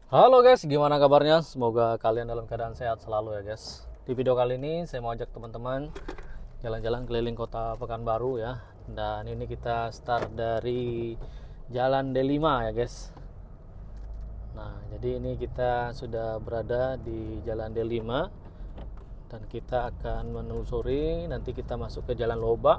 Halo guys, gimana kabarnya? Semoga kalian dalam keadaan sehat selalu ya guys. Di video kali ini saya mau ajak teman-teman jalan-jalan keliling kota Pekanbaru ya. Dan ini kita start dari Jalan D5 ya guys. Nah, jadi ini kita sudah berada di Jalan D5 dan kita akan menelusuri, nanti kita masuk ke Jalan Lobak,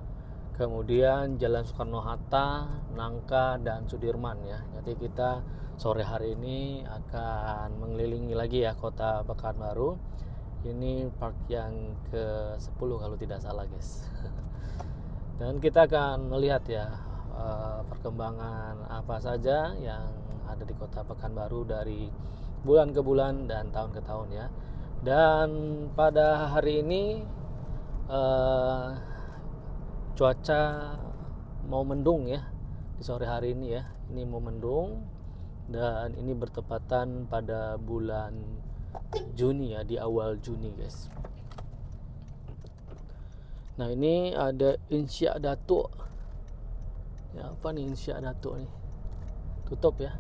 kemudian Jalan Soekarno-Hatta, Nangka, dan Sudirman ya. Jadi kita sore hari ini akan mengelilingi lagi ya kota Pekanbaru. Ini park yang ke-10 kalau tidak salah guys. Dan kita akan melihat ya perkembangan apa saja yang ada di kota Pekanbaru dari bulan ke bulan dan tahun ke tahun ya. Dan pada hari ini eh, cuaca mau mendung ya di sore hari ini ya. Ini mau mendung dan ini bertepatan pada bulan Juni ya, di awal Juni guys. Nah ini ada Insya Datuk ya. Apa nih Insya Datuk nih? Tutup ya.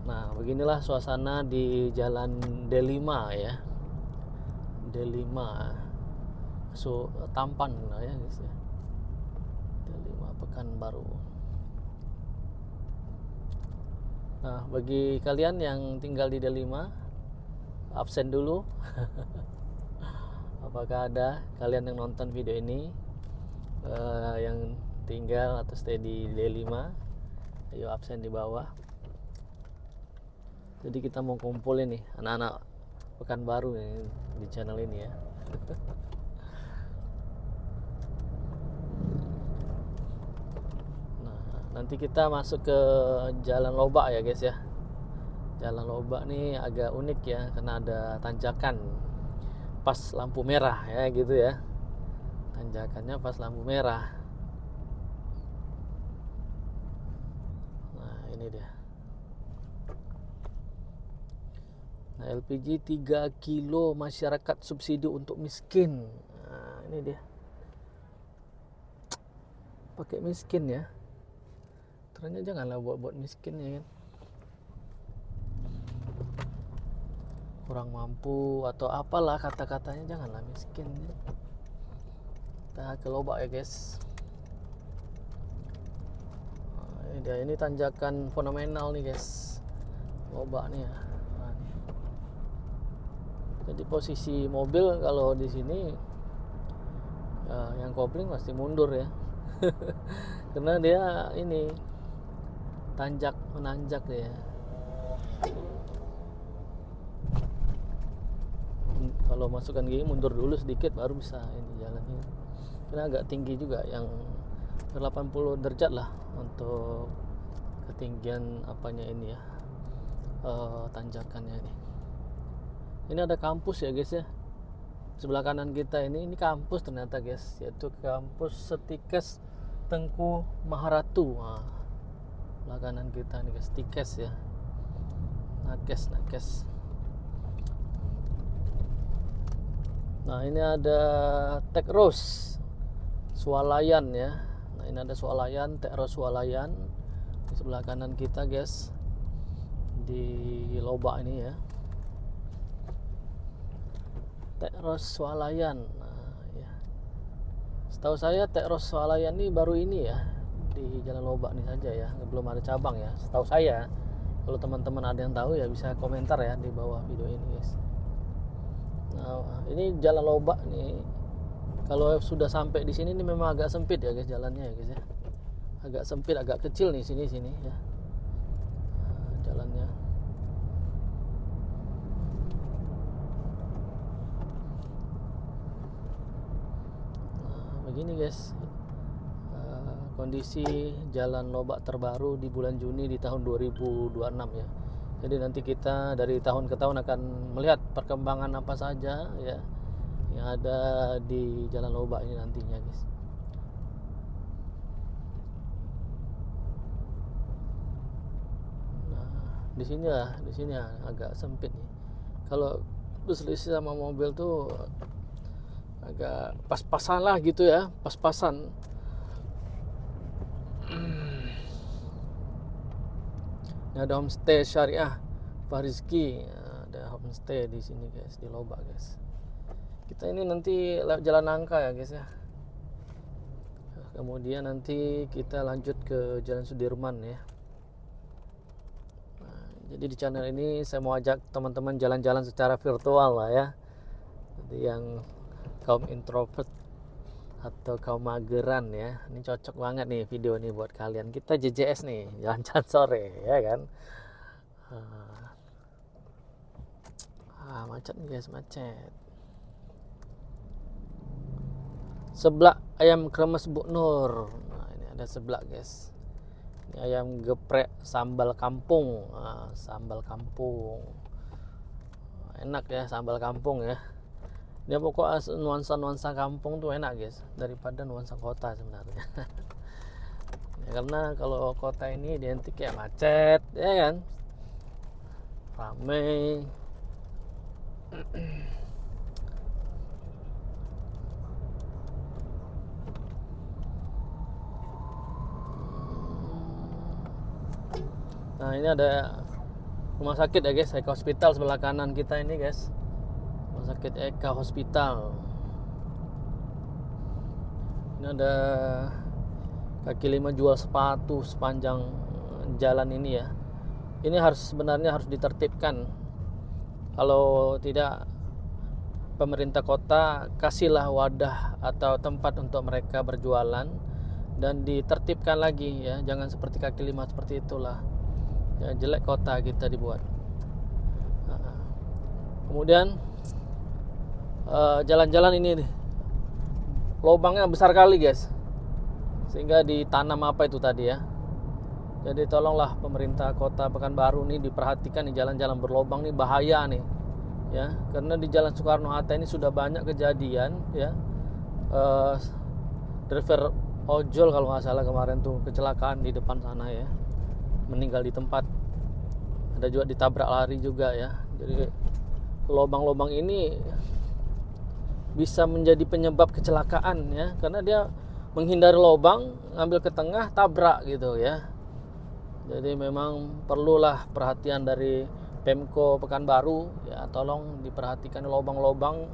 Nah beginilah suasana di Jalan D5 ya. D5 so Tampan lah ya guys ya. D5 Pekanbaru. Nah bagi kalian yang tinggal di D5, absen dulu. Apakah ada kalian yang nonton video ini yang tinggal atau stay di D5? Ayo absen di bawah. Jadi kita mau kumpul ini anak-anak Pekanbaru nih, di channel ini ya. Nah, nanti kita masuk ke Jalan Lobak ya guys ya. Jalan Lobak nih agak unik ya karena ada tanjakan pas lampu merah ya gitu ya. Tanjakannya pas lampu merah. Nah, ini dia. Nah, LPG 3 kilo masyarakat subsidi untuk miskin. Nah, ini dia. Pakai miskin ya. Ternyata janganlah buat miskin ya kan. Kurang mampu atau apalah kata-katanya, janganlah miskin ya. Kita ke Lobak ya guys. Nah, ini dia, ini tanjakan fenomenal nih guys. Lobak nih ya. Nah, nih. Jadi posisi mobil kalau di sini ya, yang kopling pasti mundur ya. Karena dia ini tanjak menanjak ya. Kalau masukkan gini mundur dulu sedikit baru bisa ini jalannya. Karena agak tinggi juga, yang 80 derajat lah untuk ketinggian apanya ini ya, tanjakannya ini. Ini ada kampus ya guys ya. Sebelah kanan kita ini kampus ternyata guys, yaitu kampus Setikes Tengku Maharatu. Nah, sebelah kanan kita nih guys, Tikes ya. Nakes. Nah ini ada Tekros Swalayan ya. Nah ini ada Swalayan, Tekros Swalayan di sebelah kanan kita guys, di Lobak ini ya. Tekros Swalayan. Nah ya, setahu saya Tekros Swalayan ini baru ini ya, di Jalan Lobak ini saja ya, belum ada cabang ya setahu saya. Kalau teman-teman ada yang tahu ya bisa komentar ya di bawah video ini guys. Nah, ini Jalan Lobak nih. Kalau sudah sampai di sini ini memang agak sempit ya guys jalannya ya guys ya. Agak sempit, agak kecil nih sini ya. Nah, jalannya. Nah, begini guys. Kondisi Jalan Lobak terbaru di bulan Juni di tahun 2026 ya. Jadi nanti kita dari tahun ke tahun akan melihat perkembangan apa saja ya yang ada di Jalan Lobak ini nantinya guys. Nah, di sini agak sempit nih. Kalau berselisih sama mobil tuh agak pas-pasan lah gitu ya, pas-pasan. Ini ada homestay syariah Farizki. Ada homestay di sini guys, di Lobak guys. Kita ini nanti lewat Jalan Nangka ya guys ya. Kemudian nanti kita lanjut ke Jalan Sudirman ya. Nah, jadi di channel ini saya mau ajak teman-teman jalan-jalan secara virtual lah ya. Jadi yang kaum introvert atau kaum mageran ya, ini cocok banget nih video ini buat kalian. Kita JJS nih, jalan-jalan sore ya kan. Macet nih guys, macet. Seblak ayam kremes Bu Nur. Nah, ini ada seblak guys. Ini ayam geprek sambal kampung. Sambal kampung. Enak ya sambal kampung ya. Dia pokoknya nuansa-nuansa kampung tuh enak guys, daripada nuansa kota sebenarnya. Ya, karena kalau kota ini identik ya macet, ya kan, ramai. Nah ini ada rumah sakit ya guys, Eka Hospital sebelah kanan kita ini guys. Rumah sakit Eka Hospital. Ini ada kaki lima jual sepatu sepanjang jalan ini ya. Ini sebenarnya harus ditertibkan. Kalau tidak, pemerintah kota kasihlah wadah atau tempat untuk mereka berjualan dan ditertibkan lagi ya. Jangan seperti kaki lima seperti itulah. Ya, jelek kota kita dibuat. Kemudian jalan-jalan ini nih, lubangnya besar kali guys, sehingga ditanam apa itu tadi ya. Jadi tolonglah pemerintah kota Pekanbaru nih diperhatikan nih, jalan-jalan berlubang nih bahaya nih ya, karena di Jalan Soekarno-Hatta ini sudah banyak kejadian ya. Driver ojol kalau nggak salah kemarin tuh kecelakaan di depan sana ya, meninggal di tempat. Ada juga ditabrak lari juga ya. Jadi lubang-lubang ini bisa menjadi penyebab kecelakaan ya, karena dia menghindari lubang, ngambil ke tengah, tabrak gitu ya. Jadi memang perlulah perhatian dari Pemko Pekanbaru ya, tolong diperhatikan lubang-lubang.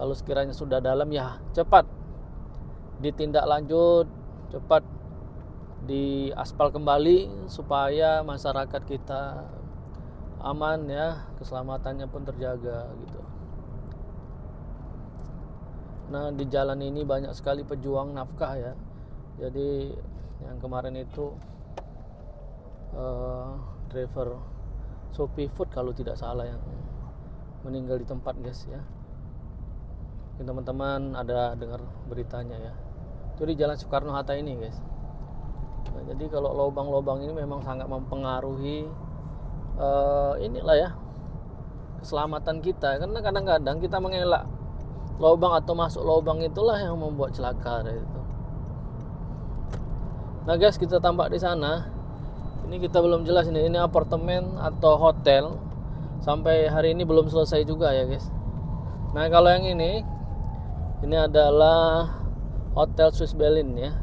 Kalau sekiranya sudah dalam ya cepat ditindak lanjut, cepat diaspal kembali supaya masyarakat kita aman ya, keselamatannya pun terjaga gitu. Nah di jalan ini banyak sekali pejuang nafkah ya. Jadi yang kemarin itu driver Shopee Food kalau tidak salah yang meninggal di tempat guys ya. Mungkin teman-teman ada dengar beritanya ya. Itu di Jalan Soekarno-Hatta ini guys. Nah, jadi kalau lubang-lubang ini memang sangat mempengaruhi inilah ya, keselamatan kita, karena kadang-kadang kita mengelak lubang atau masuk lubang itulah yang membuat celaka itu. Nah guys, kita tampak di sana. Ini kita belum jelas ini apartemen atau hotel. Sampai hari ini belum selesai juga ya guys. Nah kalau yang ini adalah Hotel Swiss Berlin ya,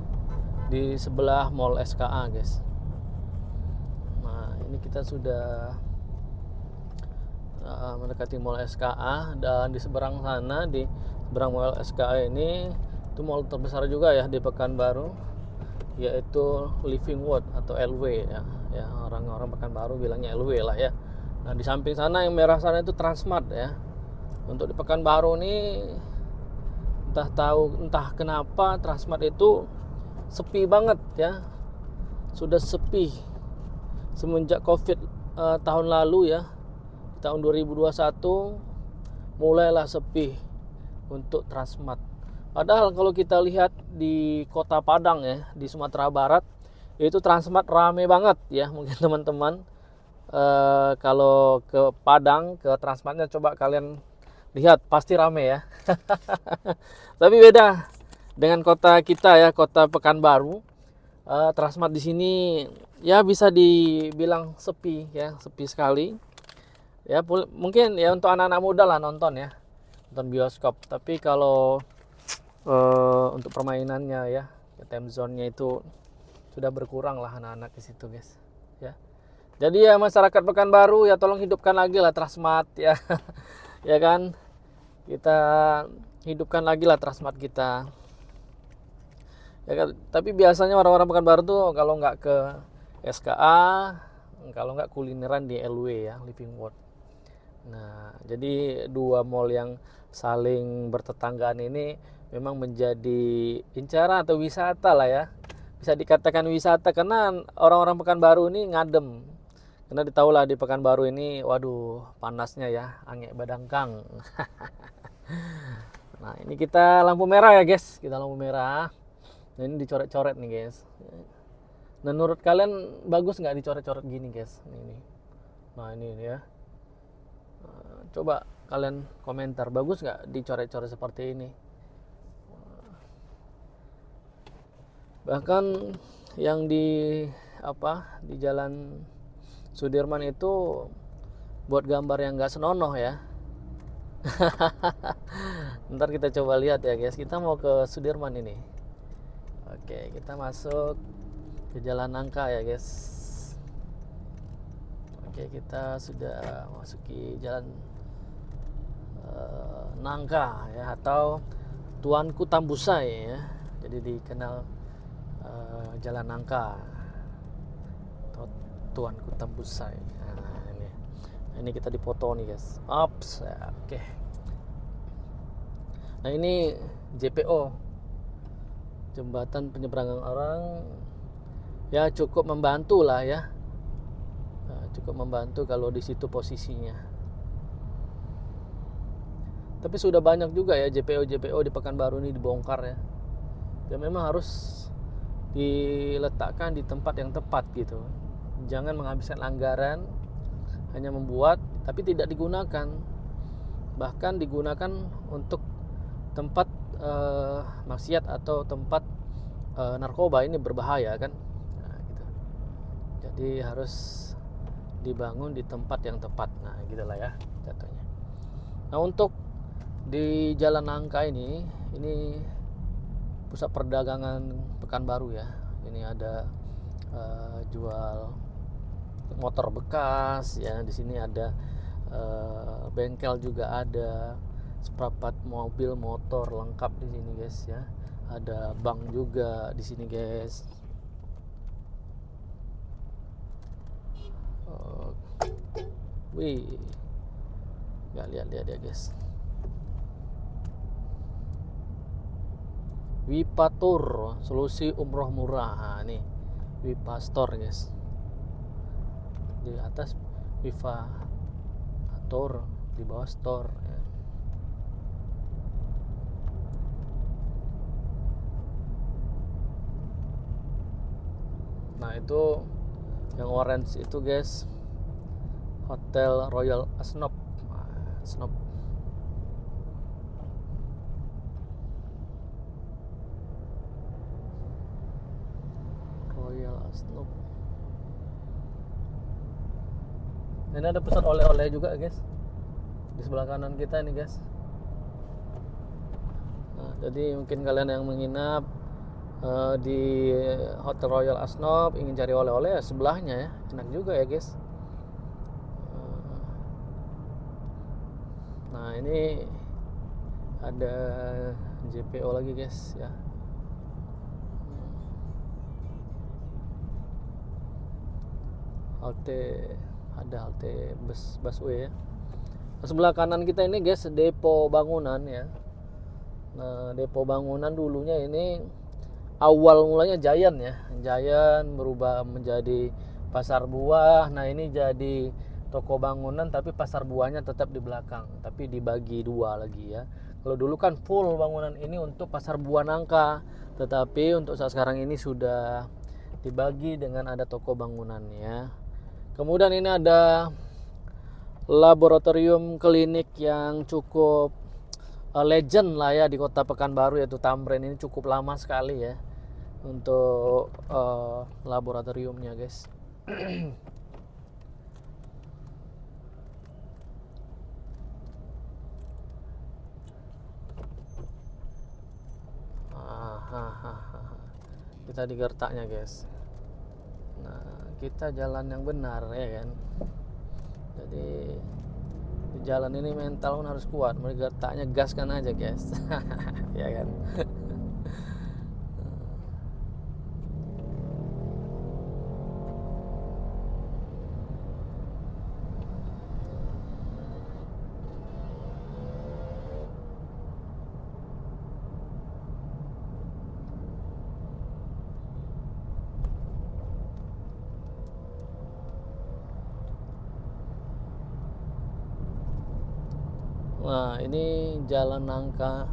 di sebelah Mall SKA guys. Nah ini kita sudah mendekati Mall SKA, dan di seberang sana, di seberang Mall SKA ini itu mall terbesar juga ya di Pekanbaru, yaitu Living World atau LW ya. Ya orang-orang Pekanbaru bilangnya LW lah ya. Nah di samping sana yang merah sana itu Transmart ya. Untuk di Pekanbaru ini entah kenapa Transmart itu sepi banget ya. Sudah sepi semenjak Covid tahun lalu ya. Tahun 2021 mulailah sepi untuk Transmart. Padahal kalau kita lihat di Kota Padang ya, di Sumatera Barat, itu Transmart rame banget ya. Mungkin teman-teman kalau ke Padang, ke Transmartnya coba kalian lihat, pasti rame ya. Tapi beda dengan kota kita ya, Kota Pekanbaru. Transmart di sini ya bisa dibilang sepi ya, sepi sekali. Ya mungkin ya untuk anak-anak muda lah nonton ya, nonton bioskop. Tapi kalau untuk permainannya ya, time zone-nya itu sudah berkurang lah anak-anak di situ guys ya. Jadi ya masyarakat Pekanbaru ya tolong hidupkan lagi lah Transmart ya. Ya kan? Kita hidupkan lagi lah Transmart kita. Ya kan? Tapi biasanya orang-orang Pekanbaru tuh kalau nggak ke SKA, kalau nggak kulineran di LW ya, Living World. Nah, jadi dua mall yang saling bertetanggaan ini memang menjadi incaran atau wisata lah ya. Bisa dikatakan wisata karena orang-orang Pekanbaru ini ngadem. Karena ditahulah di Pekanbaru ini, waduh, panasnya ya, angin badangkang. Nah, ini kita lampu merah ya, guys. Kita lampu merah. Nah, ini dicoret-coret nih, guys. Nah, menurut kalian bagus nggak dicoret-coret gini, guys? Ini. Nah, ini ya. Coba kalian komentar, bagus nggak dicoret-coret seperti ini? Bahkan yang di Jalan Sudirman itu buat gambar yang nggak senonoh ya. Ntar kita coba lihat ya guys, kita mau ke Sudirman ini. Oke, kita masuk ke Jalan Nangka ya guys. Oke, kita sudah masuki Jalan Nangka ya, atau Tuanku Tambusai ya. Jadi dikenal Jalan Nangka atau Tuanku Tambusai. Nah, ini kita dipoto nih guys. Ops ya, oke. Nah, ini JPO, jembatan penyeberangan orang, ya cukup membantu lah ya. Nah, cukup membantu kalau di situ posisinya. Tapi sudah banyak juga ya JPO di Pekanbaru ini dibongkar ya. Ya memang harus diletakkan di tempat yang tepat gitu. Jangan menghabiskan anggaran hanya membuat tapi tidak digunakan. Bahkan digunakan untuk tempat maksiat atau tempat narkoba, ini berbahaya kan. Nah, gitu. Jadi harus dibangun di tempat yang tepat. Nah, gitulah ya jatuhnya. Nah, untuk di Jalan Nangka ini pusat perdagangan Pekanbaru ya. Ini ada jual motor bekas ya. Di sini ada bengkel juga ada, seprapat mobil motor lengkap di sini guys ya. Ada bank juga di sini guys. Wih, nggak lihat ya guys. Wipatur, solusi umroh murah. Nah, nih Wipastor guys. Di atas Wipatur, di bawah store ya. Nah, itu yang orange itu guys, Hotel Royal Asnop. Asnop. Royal Asnop. Ini ada pusat oleh-oleh juga guys di sebelah kanan kita nih guys. Nah, jadi mungkin kalian yang menginap di Hotel Royal Asnop ingin cari oleh-oleh ya sebelahnya ya, enak juga ya guys. Nah, ini ada JPO lagi guys ya. Ada halte busway ya. Nah, sebelah kanan kita ini guys depo bangunan ya. Nah, depo bangunan dulunya ini awal mulanya Giant ya. Giant berubah menjadi pasar buah. Nah, ini jadi toko bangunan tapi pasar buahnya tetap di belakang, tapi dibagi dua lagi ya. Kalau dulu kan full bangunan ini untuk pasar buah nangka, tetapi untuk saat sekarang ini sudah dibagi dengan ada toko bangunannya. Kemudian ini ada laboratorium klinik yang cukup legend lah ya di Kota Pekanbaru, yaitu Tamrin. Ini cukup lama sekali ya untuk laboratoriumnya guys. Kita di gertaknya guys. Nah, kita jalan yang benar ya kan. Jadi di jalan ini mental pun harus kuat. Mereka taknya gaskan aja guys. Ya kan. Nah, ini jalan nangka,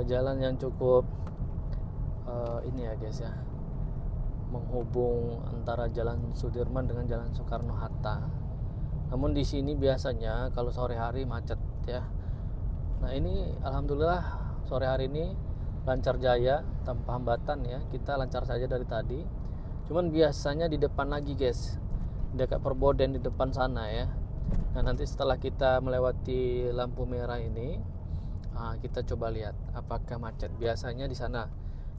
jalan yang cukup ini ya guys ya, menghubung antara Jalan Sudirman dengan Jalan Soekarno Hatta. Namun di sini biasanya kalau sore hari macet ya. Nah, ini alhamdulillah sore hari ini lancar jaya tanpa hambatan ya. Kita lancar saja dari tadi. Cuman biasanya di depan lagi guys, dekat Perboden di depan sana ya. Nah, nanti setelah kita melewati lampu merah ini, kita coba lihat apakah macet. Biasanya di sana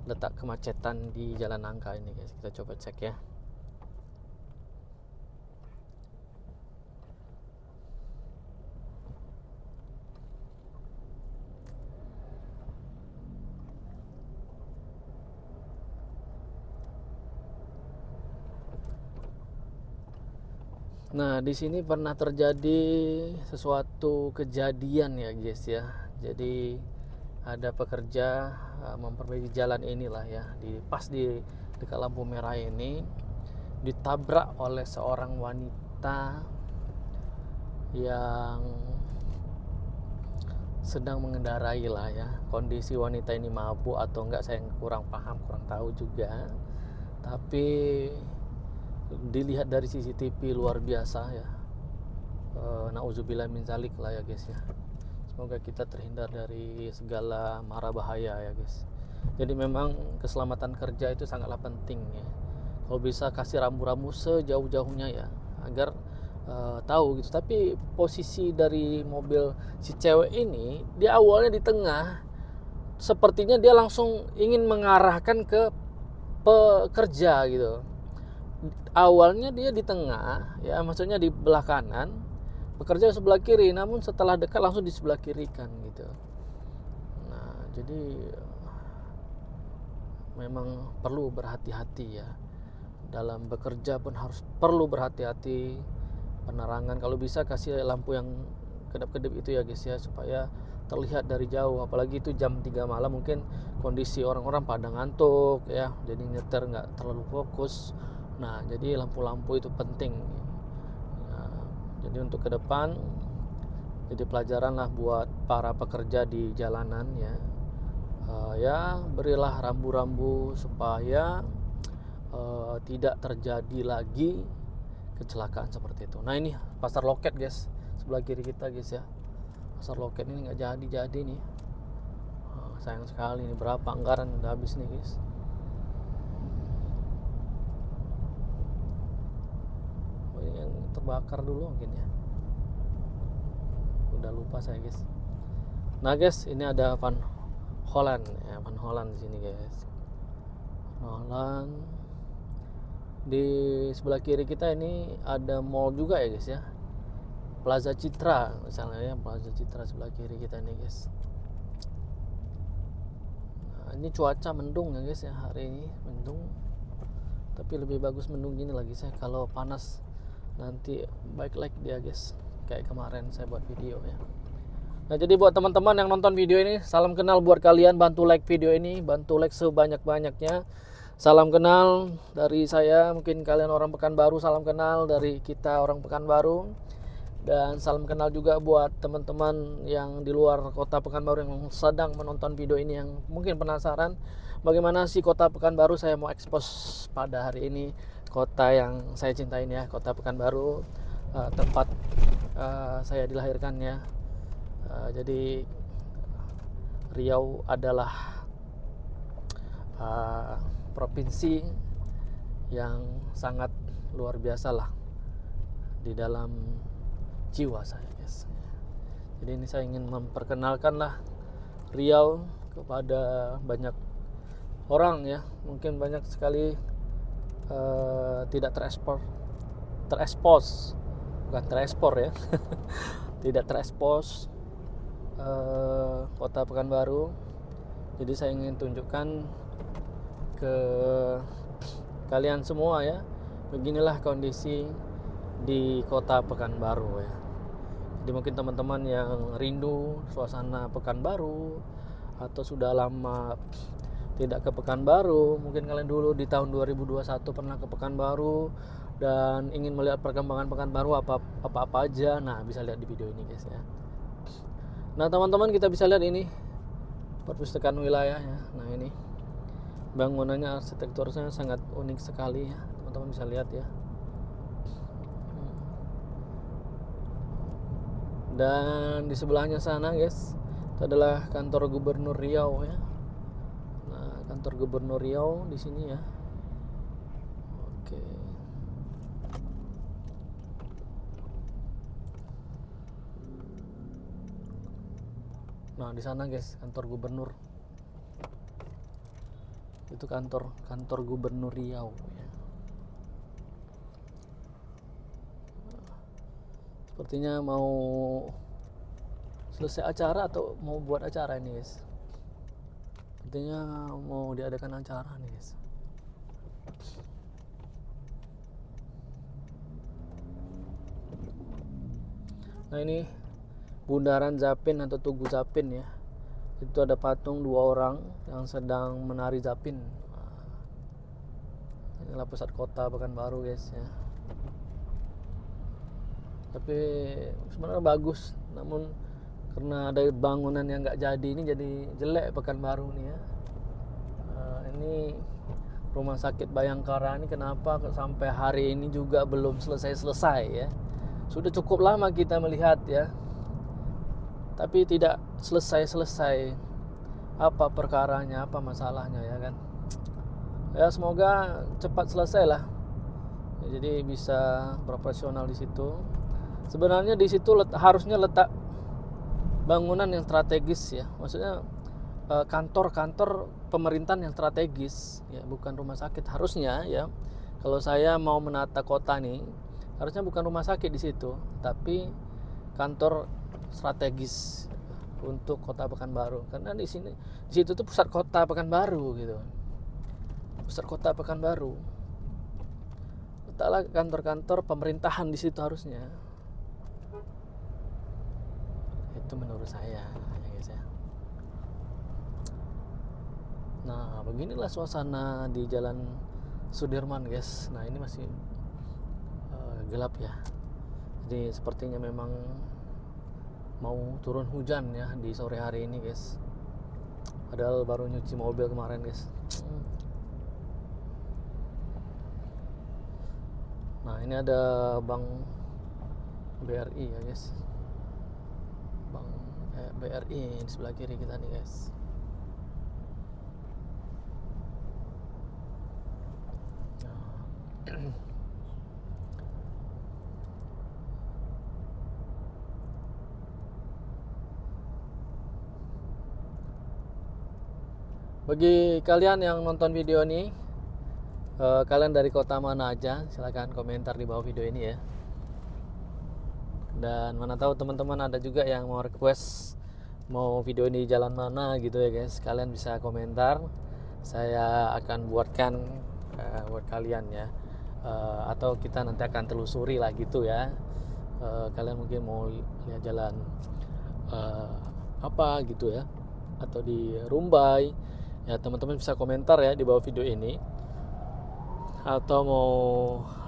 letak kemacetan di Jalan Nangka ini guys. Kita coba cek ya. Nah, di sini pernah terjadi sesuatu kejadian ya guys ya. Jadi ada pekerja memperbaiki jalan inilah ya, pas di dekat lampu merah ini ditabrak oleh seorang wanita yang sedang mengendarai lah ya. Kondisi wanita ini mabuk atau enggak saya kurang paham, kurang tahu juga. Tapi dilihat dari CCTV luar biasa ya. Nauzubillah min zalik lah ya guys ya. Semoga kita terhindar dari segala mara bahaya ya guys. Jadi memang keselamatan kerja itu sangatlah penting ya. Kalau bisa kasih rambu-rambu sejauh-jauhnya ya, agar tahu gitu. Tapi posisi dari mobil si cewek ini, dia awalnya di tengah, sepertinya dia langsung ingin mengarahkan ke pekerja gitu. Awalnya dia di tengah ya, maksudnya di belah kanan, pekerja sebelah kiri, namun setelah dekat langsung di sebelah kiri kan gitu. Nah, jadi memang perlu berhati-hati ya. Dalam bekerja pun harus perlu berhati-hati. Penerangan kalau bisa kasih lampu yang kedap-kedip itu ya guys ya, supaya terlihat dari jauh. Apalagi itu jam 3 malam, mungkin kondisi orang-orang pada ngantuk ya, jadi nyetir nggak terlalu fokus. Nah, jadi lampu-lampu itu penting. Nah, jadi untuk ke depan jadi pelajaran lah buat para pekerja di jalanan ya. Ya berilah rambu-rambu supaya tidak terjadi lagi kecelakaan seperti itu. Nah, ini pasar loket guys, sebelah kiri kita guys ya. Pasar loket ini nggak jadi nih. Sayang sekali, ini berapa anggaran udah habis nih guys. Yang terbakar dulu mungkin ya, udah lupa saya guys. Nah guys, ini ada Van Holland ya, Van Holland di sini guys. Van Holland. Di sebelah kiri kita ini ada mall juga ya guys ya, Plaza Citra misalnya ya, Plaza Citra sebelah kiri kita ini guys. Nah, ini cuaca mendung ya guys ya, hari ini mendung, tapi lebih bagus mendung gini lagi saya. Kalau panas nanti baik dia guys, kayak kemarin saya buat video ya. Nah, jadi buat teman-teman yang nonton video ini, salam kenal buat kalian. Bantu like video ini, bantu like sebanyak-banyaknya. Salam kenal dari saya, mungkin kalian orang Pekanbaru, salam kenal dari kita orang Pekanbaru. Dan salam kenal juga buat teman-teman yang di luar kota Pekanbaru yang sedang menonton video ini, yang mungkin penasaran bagaimana sih kota Pekanbaru. Saya mau expose pada hari ini kota yang saya cintai ya, kota Pekanbaru, tempat saya dilahirkan ya. Jadi Riau adalah provinsi yang sangat luar biasa lah di dalam jiwa saya guys. Jadi ini saya ingin memperkenalkan lah Riau kepada banyak orang ya. Mungkin banyak sekali tidak terekspos, bukan terekspor ya. Tidak terekspos kota Pekanbaru. Jadi saya ingin tunjukkan ke kalian semua ya, beginilah kondisi di kota Pekanbaru ya. Jadi mungkin teman-teman yang rindu suasana Pekanbaru atau sudah lama tidak ke Pekanbaru, mungkin kalian dulu di tahun 2021 pernah ke Pekanbaru dan ingin melihat perkembangan Pekanbaru apa aja, nah bisa lihat di video ini guys ya. Nah teman-teman, kita bisa lihat ini perpustakaan wilayah ya. Nah ini bangunannya, arsitekturnya sangat unik sekali ya, teman-teman bisa lihat ya. Dan di sebelahnya sana guys, itu adalah kantor Gubernur Riau ya. Nah, kantor Gubernur Riau di sini ya. Oke. Nah, di sana guys, kantor gubernur. Itu kantor Gubernur Riau ya. Sepertinya mau selesai acara atau mau buat acara ini guys. Sepertinya mau diadakan acara nih guys. Nah ini Bundaran Zapin atau Tugu Zapin ya. Itu ada patung 2 orang yang sedang menari zapin. Inilah pusat kota Pekanbaru guys ya. Tapi sebenarnya bagus, namun karena ada bangunan yang nggak jadi, ini jadi jelek Pekanbaru nih ya. Ini Rumah Sakit Bayangkara ini kenapa sampai hari ini juga belum selesai ya. Sudah cukup lama kita melihat ya, tapi tidak selesai. Apa perkaranya, apa masalahnya ya kan. Ya semoga cepat selesai lah ya, jadi bisa profesional di situ. Sebenarnya di situ harusnya letak bangunan yang strategis ya, maksudnya kantor-kantor pemerintahan yang strategis ya, bukan rumah sakit harusnya ya. Kalau saya mau menata kota nih, harusnya bukan rumah sakit di situ, tapi kantor strategis untuk kota Pekanbaru, karena di situ tuh pusat kota Pekanbaru gitu. Pusat kota Pekanbaru, letaklah kantor-kantor pemerintahan di situ harusnya. Itu menurut saya ya guys ya. Nah beginilah suasana di Jalan Sudirman guys. Nah ini masih gelap ya, jadi sepertinya memang mau turun hujan ya di sore hari ini guys. Padahal baru nyuci mobil kemarin guys. Nah ini ada Bank BRI ya guys. Bank BRI di sebelah kiri kita nih guys. Bagi kalian yang nonton video ini, kalian dari kota mana aja, silahkan komentar di bawah video ini ya. Dan mana tahu teman-teman ada juga yang mau request mau video ini di jalan mana gitu ya guys, kalian bisa komentar, saya akan buatkan buat kalian ya. Atau kita nanti akan telusuri lah gitu ya. Kalian mungkin mau lihat jalan apa gitu ya, atau di Rumbai ya, teman-teman bisa komentar ya di bawah video ini. Atau mau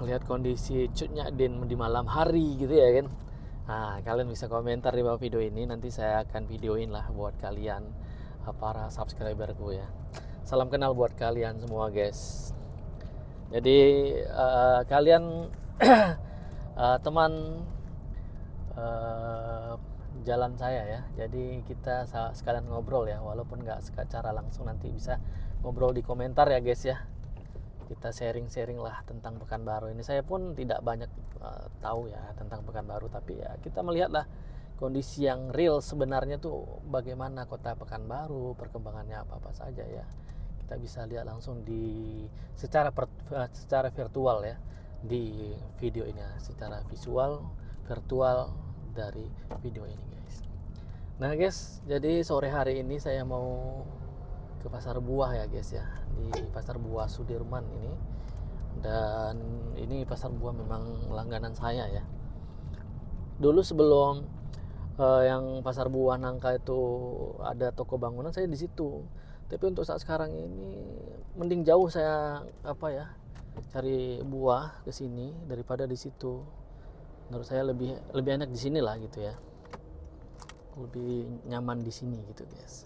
lihat kondisi Cut Nyak-Din di malam hari gitu ya kan, nah kalian bisa komentar di bawah video ini, nanti saya akan videoin lah buat kalian para subscriberku ya. Salam kenal buat kalian semua guys. Jadi kalian teman jalan saya ya, jadi kita sekalian ngobrol ya, walaupun nggak secara langsung, nanti bisa ngobrol di komentar ya guys ya. Kita sharing-sharing lah tentang Pekanbaru ini. Saya pun tidak banyak tahu ya tentang Pekanbaru, tapi ya kita melihat lah kondisi yang real sebenarnya tuh bagaimana kota Pekanbaru, perkembangannya apa saja ya. kita bisa lihat langsung di secara virtual ya di video ini ya, secara visual virtual dari video ini guys. Nah guys, jadi sore hari ini saya mau ke pasar buah ya guys ya, di pasar buah Sudirman ini. Dan ini pasar buah memang langganan saya ya. Dulu sebelum yang pasar buah Nangka itu ada toko bangunan, saya di situ. Tapi untuk saat sekarang ini mending jauh saya cari buah ke sini daripada di situ. Menurut saya lebih enak di sini lah gitu ya, lebih nyaman di sini gitu guys.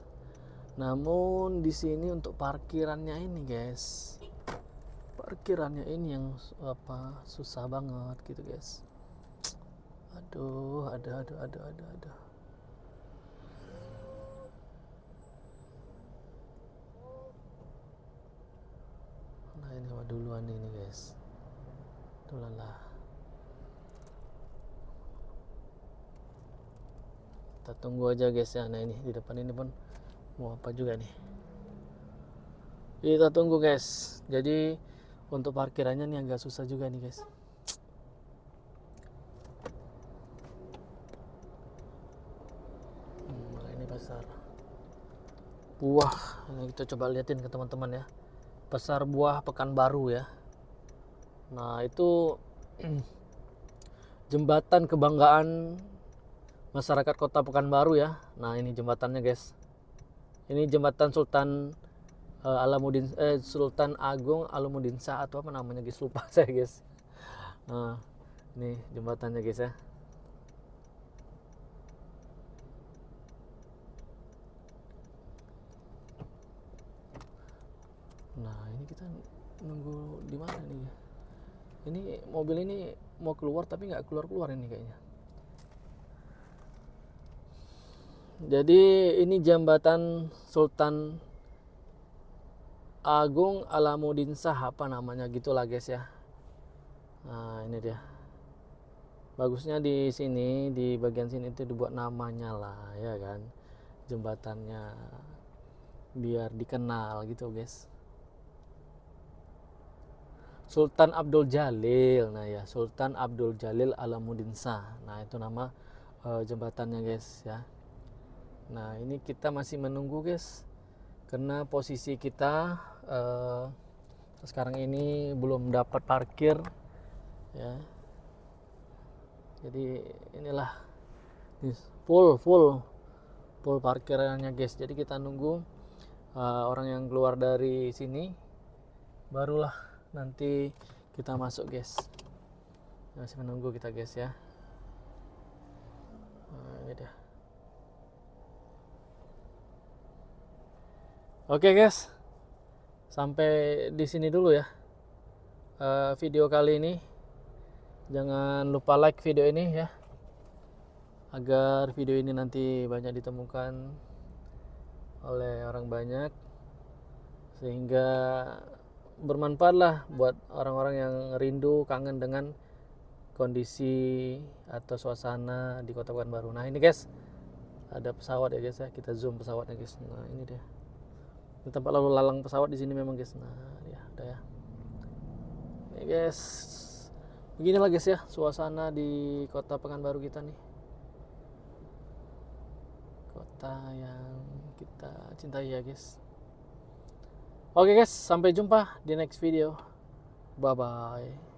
Namun di sini untuk parkirannya ini guys, parkirannya ini yang susah banget gitu guys. Aduh. Nah ini duluan ini guys, duluan lah. Kita tunggu aja guys ya. Nah ini di depan ini pun mau apa juga nih, kita tunggu guys. Jadi untuk parkirannya nih agak susah juga nih guys. Ini pasar buah, ini kita coba liatin ke teman-teman ya, pasar buah Pekanbaru ya. Nah itu jembatan kebanggaan masyarakat kota Pekanbaru ya. Nah ini jembatannya guys, ini jembatan Sultan Agung Alamuddin Shah atau apa namanya guys, lupa saya guys. Nah ini jembatannya guys ya. Nah ini kita nunggu di mana nih ya? Ini mobil ini mau keluar tapi nggak keluar ini kayaknya. Jadi ini jembatan Sultan Agung Alamuddin Shah apa namanya gitulah guys ya. Nah ini dia. Bagusnya di sini, di bagian sini itu dibuat namanya lah ya kan, jembatannya biar dikenal gitu guys. Sultan Abdul Jalil. Nah ya, Sultan Abdul Jalil Alamuddin Shah. Nah itu nama jembatannya guys ya. Nah ini kita masih menunggu guys, karena posisi kita sekarang ini belum dapat parkir ya. Jadi inilah full parkirannya guys. Jadi kita nunggu orang yang keluar dari sini, barulah nanti kita masuk guys. Masih menunggu kita guys ya. Nah, ini dia. Oke guys, sampai di sini dulu ya video kali ini. Jangan lupa like video ini ya, agar video ini nanti banyak ditemukan oleh orang banyak, sehingga bermanfaat lah buat orang-orang yang rindu, kangen dengan kondisi atau suasana di Kota Pekanbaru. Nah ini guys, ada pesawat ya guys ya, kita zoom pesawatnya guys. Nah ini dia, ini tempat lalu lalang pesawat di sini memang guys. Nah ya udah ya. Ini guys, beginilah guys ya suasana di Kota Pekanbaru kita nih, kota yang kita cintai ya guys. Oke guys, sampai jumpa di next video. Bye bye.